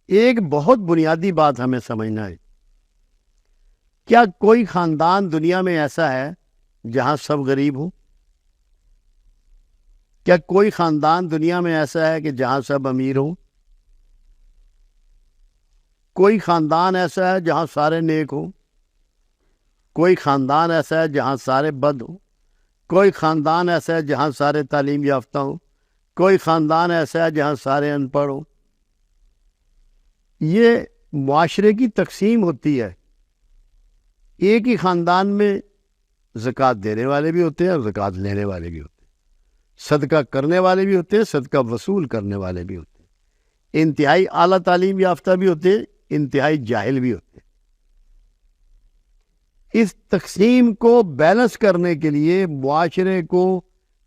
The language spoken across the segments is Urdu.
ایک بہت بنیادی بات ہمیں سمجھنا ہے، کیا کوئی خاندان دنیا میں ایسا ہے جہاں سب غریب ہوں؟ کیا کوئی خاندان دنیا میں ایسا ہے کہ جہاں سب امیر ہوں؟ کوئی خاندان ایسا ہے جہاں سارے نیک ہوں؟ کوئی خاندان ایسا ہے جہاں سارے بد ہوں؟ کوئی خاندان ایسا ہے جہاں سارے تعلیم یافتہ ہوں؟ کوئی خاندان ایسا ہے جہاں سارے ان پڑھ ہوں؟ یہ معاشرے کی تقسیم ہوتی ہے۔ ایک ہی خاندان میں زکوٰۃ دینے والے بھی ہوتے ہیں اور زکوٰۃ لینے والے بھی ہوتے ہیں، صدقہ کرنے والے بھی ہوتے ہیں، صدقہ وصول کرنے والے بھی ہوتے ہیں، انتہائی اعلیٰ تعلیم یافتہ بھی ہوتے ہیں، انتہائی جاہل بھی ہوتے ہیں۔ اس تقسیم کو بیلنس کرنے کے لیے، معاشرے کو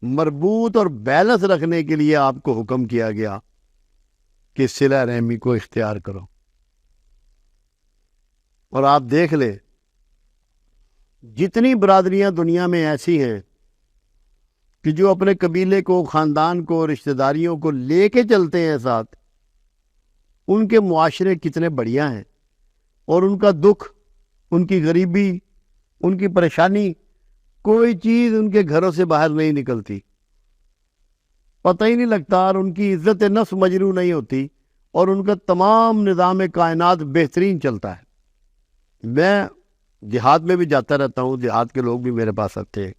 مربوط اور بیلنس رکھنے کے لیے آپ کو حکم کیا گیا کہ صلہ رحمی کو اختیار کرو۔ اور آپ دیکھ لیں، جتنی برادریاں دنیا میں ایسی ہیں کہ جو اپنے قبیلے کو، خاندان کو، رشتہ داریوں کو لے کے چلتے ہیں ساتھ، ان کے معاشرے کتنے بڑھیا ہیں، اور ان کا دکھ، ان کی غریبی، ان کی پریشانی، کوئی چیز ان کے گھروں سے باہر نہیں نکلتی، پتہ ہی نہیں لگتا، اور ان کی عزت نفس مجروح نہیں ہوتی، اور ان کا تمام نظام کائنات بہترین چلتا ہے۔ میں دیہات میں بھی جاتا رہتا ہوں، دیہات کے لوگ بھی میرے پاس آتے ہیں،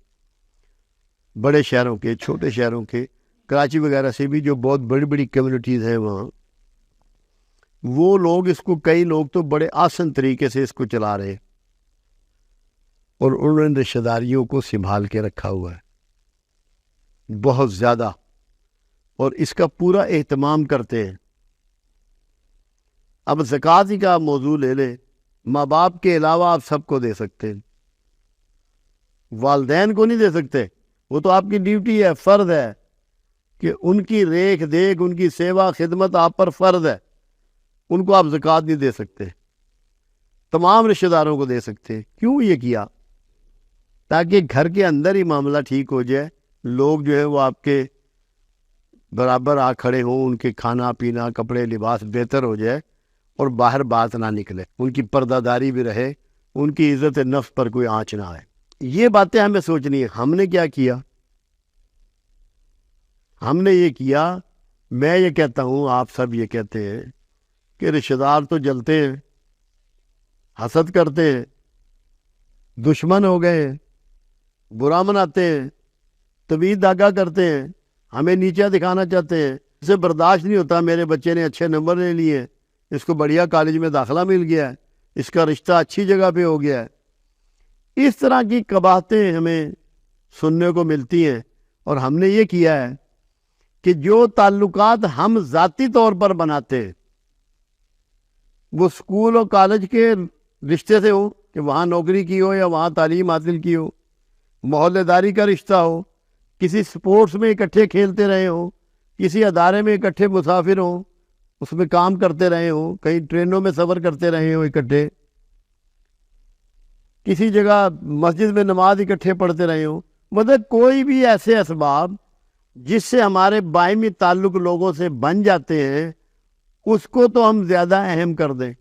بڑے شہروں کے، چھوٹے شہروں کے، کراچی وغیرہ سے بھی، جو بہت بڑی بڑی کمیونٹیز ہیں وہاں، وہ لوگ اس کو، کئی لوگ تو بڑے آسن طریقے سے اس کو چلا رہے ہیں، اور انہوں نے رشتہ داریوں کو سنبھال کے رکھا ہوا ہے بہت زیادہ، اور اس کا پورا اہتمام کرتے ہیں۔ اب زکوٰۃ ہی کا موضوع لے لیں، ماں باپ کے علاوہ آپ سب کو دے سکتے ہیں، والدین کو نہیں دے سکتے، وہ تو آپ کی ڈیوٹی ہے، فرض ہے کہ ان کی ریکھ دیکھ، ان کی سیوا خدمت آپ پر فرض ہے، ان کو آپ زکوٰۃ نہیں دے سکتے۔ تمام رشتہ داروں کو دے سکتے ہیں۔ کیوں یہ کیا؟ تاکہ گھر کے اندر ہی معاملہ ٹھیک ہو جائے، لوگ جو ہے وہ آپ کے برابر آ کھڑے ہوں، ان کے کھانا پینا، کپڑے لباس بہتر ہو جائے، اور باہر بات نہ نکلے، ان کی پردہ داری بھی رہے، ان کی عزت نفس پر کوئی آنچ نہ آئے۔ یہ باتیں ہمیں سوچنی ہے۔ ہم نے کیا کیا؟ ہم نے یہ کیا، میں یہ کہتا ہوں، آپ سب یہ کہتے ہیں کہ رشتہ دار تو جلتے ہیں، حسد کرتے ہیں، دشمن ہو گئے ہیں، برا مناتے ہیں، طویل داغا کرتے ہیں، ہمیں نیچا دکھانا چاہتے ہیں، اسے برداشت نہیں ہوتا میرے بچے نے اچھے نمبر لے لیے، اس کو بڑھیا کالج میں داخلہ مل گیا ہے، اس کا رشتہ اچھی جگہ پہ ہو گیا ہے۔ اس طرح کی قباحتیں ہمیں سننے کو ملتی ہیں، اور ہم نے یہ کیا ہے کہ جو تعلقات ہم ذاتی طور پر بناتے ہیں، وہ اسکول اور کالج کے رشتے سے ہو، کہ وہاں نوکری کی ہو یا وہاں تعلیم حاصل کی ہو، محلے داری کا رشتہ ہو، کسی سپورٹس میں اکٹھے کھیلتے رہے ہوں، کسی ادارے میں اکٹھے مسافر ہوں، اس میں کام کرتے رہے ہوں، کئی ٹرینوں میں سفر کرتے رہے ہوں اکٹھے، کسی جگہ مسجد میں نماز اکٹھے پڑھتے رہے ہوں، مطلب کوئی بھی ایسے اسباب جس سے ہمارے باہمی تعلق لوگوں سے بن جاتے ہیں، اس کو تو ہم زیادہ اہم کر دیں،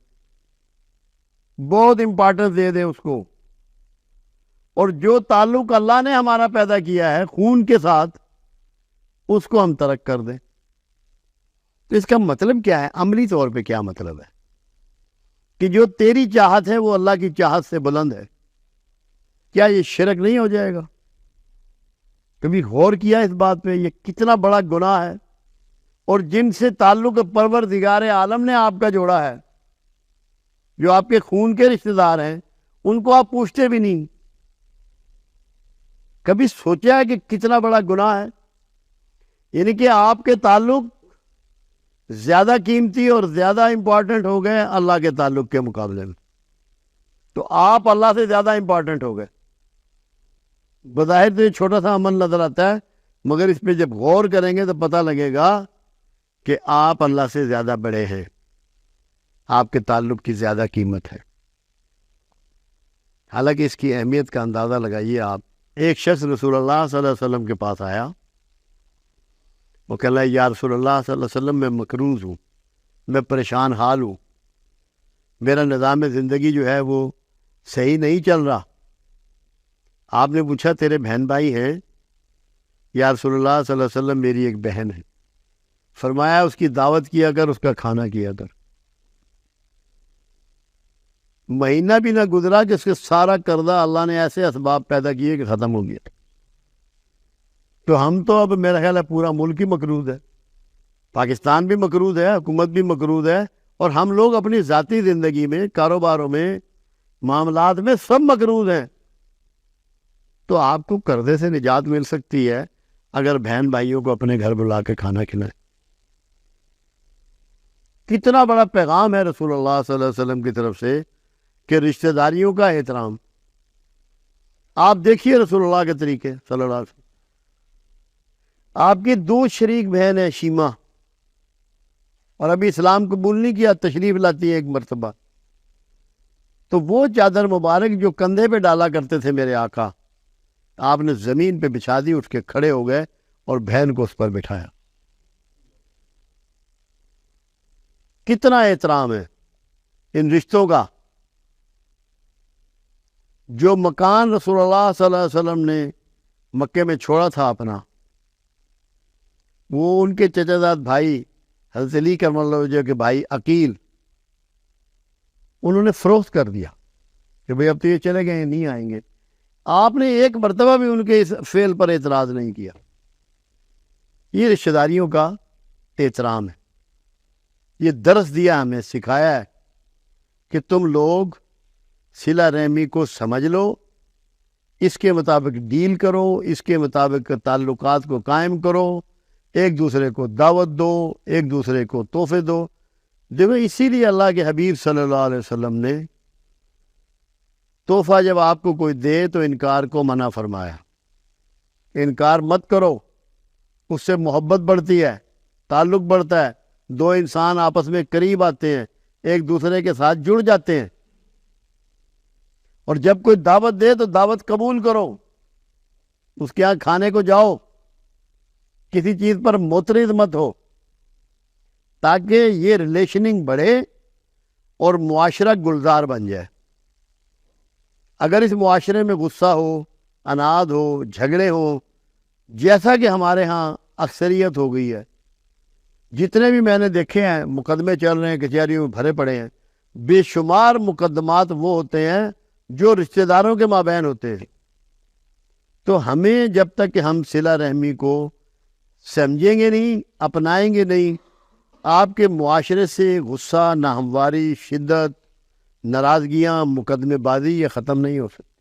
بہت امپارٹنس دے دیں اس کو، اور جو تعلق اللہ نے ہمارا پیدا کیا ہے خون کے ساتھ، اس کو ہم ترک کر دیں۔ تو اس کا مطلب کیا ہے؟ عملی طور پہ کیا مطلب ہے؟ کہ جو تیری چاہت ہے وہ اللہ کی چاہت سے بلند ہے۔ کیا یہ شرک نہیں ہو جائے گا؟ کبھی غور کیا اس بات پہ؟ یہ کتنا بڑا گناہ ہے، اور جن سے تعلق پروردگار عالم نے آپ کا جوڑا ہے، جو آپ کے خون کے رشتہ دار ہیں، ان کو آپ پوچھتے بھی نہیں۔ کبھی سوچا ہے کہ کتنا بڑا گناہ ہے؟ یعنی کہ آپ کے تعلق زیادہ قیمتی اور زیادہ امپورٹنٹ ہو گئے اللہ کے تعلق کے مقابلے میں، تو آپ اللہ سے زیادہ امپورٹنٹ ہو گئے۔ بظاہر تو یہ چھوٹا سا عمل نظر آتا ہے، مگر اس پہ جب غور کریں گے تو پتہ لگے گا کہ آپ اللہ سے زیادہ بڑے ہیں، آپ کے تعلق کی زیادہ قیمت ہے۔ حالانکہ اس کی اہمیت کا اندازہ لگائیے آپ۔ ایک شخص رسول اللہ صلی اللہ علیہ وسلم کے پاس آیا، وہ کہہ رہا ہے یا رسول اللہ صلی اللہ علیہ وسلم میں مقروض ہوں، میں پریشان حال ہوں، میرا نظام زندگی جو ہے وہ صحیح نہیں چل رہا۔ آپ نے پوچھا تیرے بہن بھائی ہیں؟ یا رسول اللہ صلی اللہ علیہ وسلم میری ایک بہن ہے۔ فرمایا اس کی دعوت کیا کر، اس کا کھانا کیا کر۔ مہینہ بھی نہ گزرا کہ اس کے سارا قرضہ اللہ نے ایسے اسباب پیدا کیے کہ ختم ہو گیا۔ تو ہم تو اب میرا خیال ہے پورا ملک ہی مقروض ہے، پاکستان بھی مقروض ہے، حکومت بھی مقروض ہے، اور ہم لوگ اپنی ذاتی زندگی میں، کاروباروں میں، معاملات میں سب مقروض ہیں۔ تو آپ کو قرضے سے نجات مل سکتی ہے اگر بہن بھائیوں کو اپنے گھر بلا کے کھانا کھلائیں۔ کتنا بڑا پیغام ہے رسول اللہ صلی اللہ علیہ وسلم کی طرف سے کہ رشتہ داریوں کا احترام۔ آپ دیکھیے رسول اللہ کے طریقے صلی اللہ علیہ وسلم۔ آپ کی 2 شریک بہن ہیں، شیمہ، اور ابھی اسلام قبول نہیں کیا، تشریف لاتی ہے ایک مرتبہ، تو وہ چادر مبارک جو کندھے پہ ڈالا کرتے تھے میرے آقا، آپ نے زمین پہ بچھا دی، اٹھ کے کھڑے ہو گئے اور بہن کو اس پر بٹھایا۔ کتنا احترام ہے ان رشتوں کا۔ جو مکان رسول اللہ صلی اللہ علیہ وسلم نے مکے میں چھوڑا تھا اپنا، وہ ان کے چچا زاد بھائی حضرت علی کرم اللہ وجہ کے بھائی عقیل، انہوں نے فروخت کر دیا کہ بھئی اب تو یہ چلے گئے، نہیں آئیں گے۔ آپ نے ایک مرتبہ بھی ان کے اس فعل پر اعتراض نہیں کیا۔ یہ رشتہ داریوں کا احترام ہے۔ یہ درس دیا، ہمیں سکھایا ہے کہ تم لوگ صلہ رحمی کو سمجھ لو، اس کے مطابق ڈیل کرو، اس کے مطابق تعلقات کو قائم کرو، ایک دوسرے کو دعوت دو، ایک دوسرے کو تحفے دو۔ دیکھو اسی لیے اللہ کے حبیب صلی اللہ علیہ وسلم نے تحفہ جب آپ کو کوئی دے تو انکار کو منع فرمایا۔ انکار مت کرو، اس سے محبت بڑھتی ہے، تعلق بڑھتا ہے، 2 انسان آپس میں قریب آتے ہیں، ایک دوسرے کے ساتھ جڑ جاتے ہیں۔ اور جب کوئی دعوت دے تو دعوت قبول کرو، اس کے یہاں کھانے کو جاؤ، کسی چیز پر معترض مت ہو، تاکہ یہ ریلیشننگ بڑھے اور معاشرہ گلزار بن جائے۔ اگر اس معاشرے میں غصہ ہو، اناد ہو، جھگڑے ہوں، جیسا کہ ہمارے ہاں اکثریت ہو گئی ہے، جتنے بھی میں نے دیکھے ہیں مقدمے چل رہے ہیں، کچہریوں میں بھرے پڑے ہیں، بے شمار مقدمات وہ ہوتے ہیں جو رشتہ داروں کے مابین ہوتے ہیں۔ تو ہمیں جب تک کہ ہم صلہ رحمی کو سمجھیں گے نہیں، اپنائیں گے نہیں، آپ کے معاشرے سے غصہ، ناہمواری، شدت، ناراضگیاں، مقدمے بازی یہ ختم نہیں ہو سکتی۔